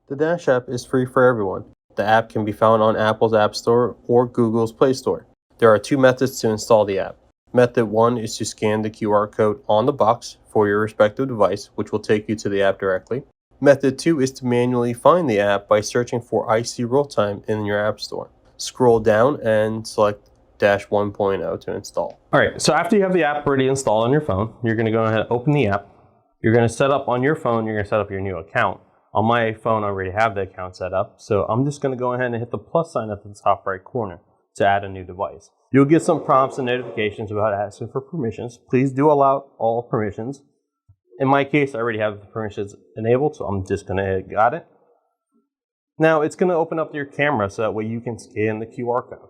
The Dash app is free for everyone. The app can be found on Apple's App Store or Google's Play Store. There are two methods to install the app. Method 1 is to scan the QR code on the box for your respective device, which will take you to the app directly. Method 2 is to manually find the app by searching for IC Realtime in your App Store. Scroll down and select Dash 1.0 to install. Alright, so after you have the app already installed on your phone, you're going to go ahead and open the app. You're going to set up on your phone, you're going to set up your new account. On my phone, I already have the account set up, so I'm just going to go ahead and hit the plus sign at the top right corner to add a new device. You'll get some prompts and notifications about asking for permissions. Please do allow all permissions. In my case, I already have the permissions enabled, so I'm just going to hit got it. Now it's going to open up your camera so that way you can scan the QR code.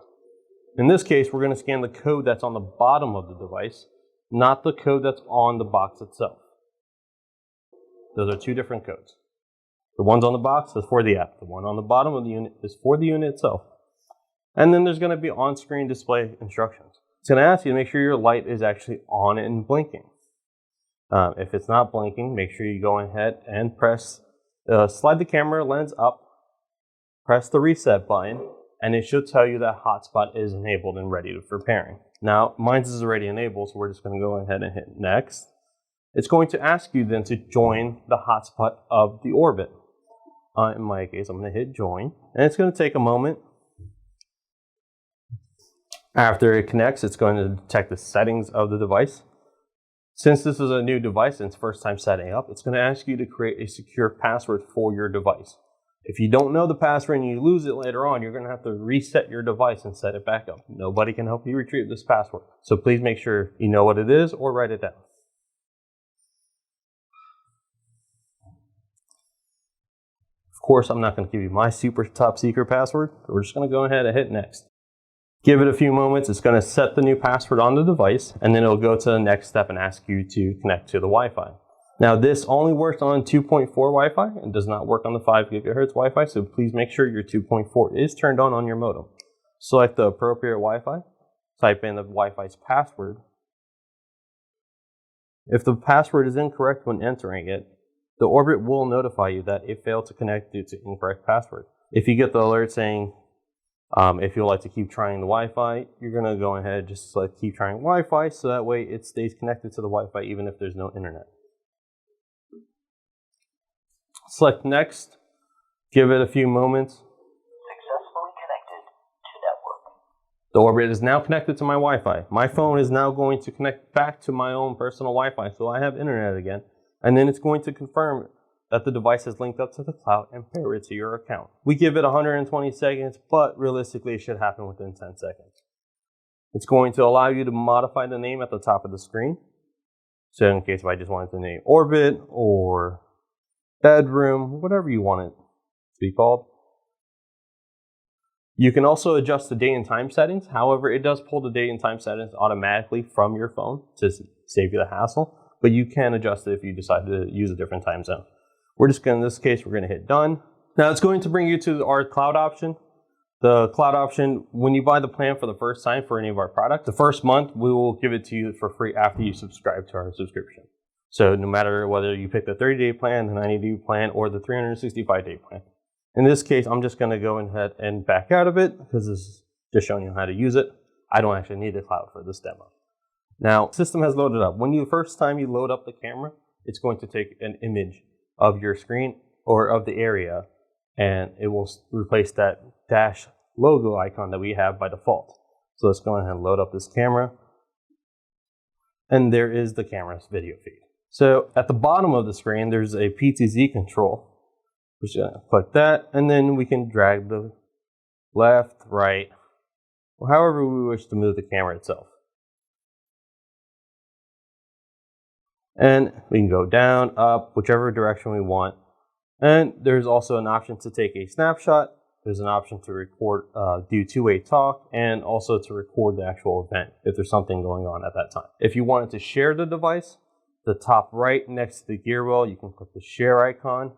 In this case, we're going to scan the code that's on the bottom of the device, not the code that's on the box itself. Those are two different codes. The ones on the box is for the app. The one on the bottom of the unit is for the unit itself. And then there's going to be on-screen display instructions. It's going to ask you to make sure your light is actually on and blinking. If it's not blinking, make sure you go ahead and press, slide the camera lens up, press the reset button, and it should tell you that hotspot is enabled and ready for pairing. Now, mine is already enabled, so we're just going to go ahead and hit next. It's going to ask you then to join the hotspot of the orbit. In my case, I'm going to hit join, and it's going to take a moment. After it connects, it's going to detect the settings of the device. Since this is a new device and it's first time setting up, it's going to ask you to create a secure password for your device. If you don't know the password and you lose it later on, you're going to have to reset your device and set it back up. Nobody can help you retrieve this password. So please make sure you know what it is or write it down. Of course, I'm not going to give you my super top secret password. We're just going to go ahead and hit next. Give it a few moments. It's going to set the new password on the device, and then it'll go to the next step and ask you to connect to the Wi-Fi. Now, this only works on 2.4 Wi-Fi and does not work on the 5 gigahertz Wi-Fi, so please make sure your 2.4 is turned on your modem. Select the appropriate Wi-Fi, type in the Wi-Fi's password. If the password is incorrect when entering it, the orbit will notify you that it failed to connect due to incorrect password. If you get the alert saying, if you'd like to keep trying the Wi-Fi, you're going to go ahead and just select keep trying Wi-Fi, so that way it stays connected to the Wi-Fi even if there's no internet. Select next, give it a few moments. Successfully connected to network. The orbit is now connected to my Wi-Fi. My phone is now going to connect back to my own personal Wi-Fi, so I have internet again. And then it's going to confirm that the device is linked up to the cloud and pair it to your account. We give it 120 seconds, but realistically it should happen within 10 seconds. It's going to allow you to modify the name at the top of the screen. So in case if I just wanted to name orbit or bedroom, whatever you want it to be called. You can also adjust the date and time settings. However, it does pull the date and time settings automatically from your phone to save you the hassle, but you can adjust it if you decide to use a different time zone. We're just going to, in this case, we're going to hit done. Now it's going to bring you to our cloud option. The cloud option, when you buy the plan for the first time for any of our products, the first month we will give it to you for free after you subscribe to our subscription. So no matter whether you pick the 30-day plan, the 90-day plan, or the 365-day plan. In this case, I'm just going to go ahead and back out of it because this is just showing you how to use it. I don't actually need the cloud for this demo. Now, the system has loaded up. When you first time you load up the camera, it's going to take an image of your screen or of the area, and it will replace that dash logo icon that we have by default. So let's go ahead and load up this camera. And there is the camera's video feed. So at the bottom of the screen, there's a PTZ control. We're just gonna click that, and then we can drag the left, right, or however we wish to move the camera itself. And we can go down, up, whichever direction we want. And there's also an option to take a snapshot. There's an option to record, do two-way talk, and also to record the actual event if there's something going on at that time. If you wanted to share the device, the top right next to the gear wheel, you can click the share icon.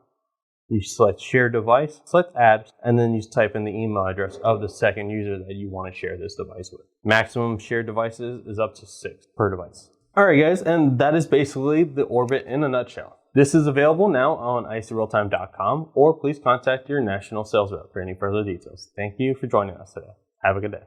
You select share device, select add, and then you type in the email address of the second user that you want to share this device with. Maximum shared devices is up to 6 per device. Alright guys, and that is basically the Orbit in a nutshell. This is available now on icerealtime.com, or please contact your national sales rep for any further details. Thank you for joining us today. Have a good day.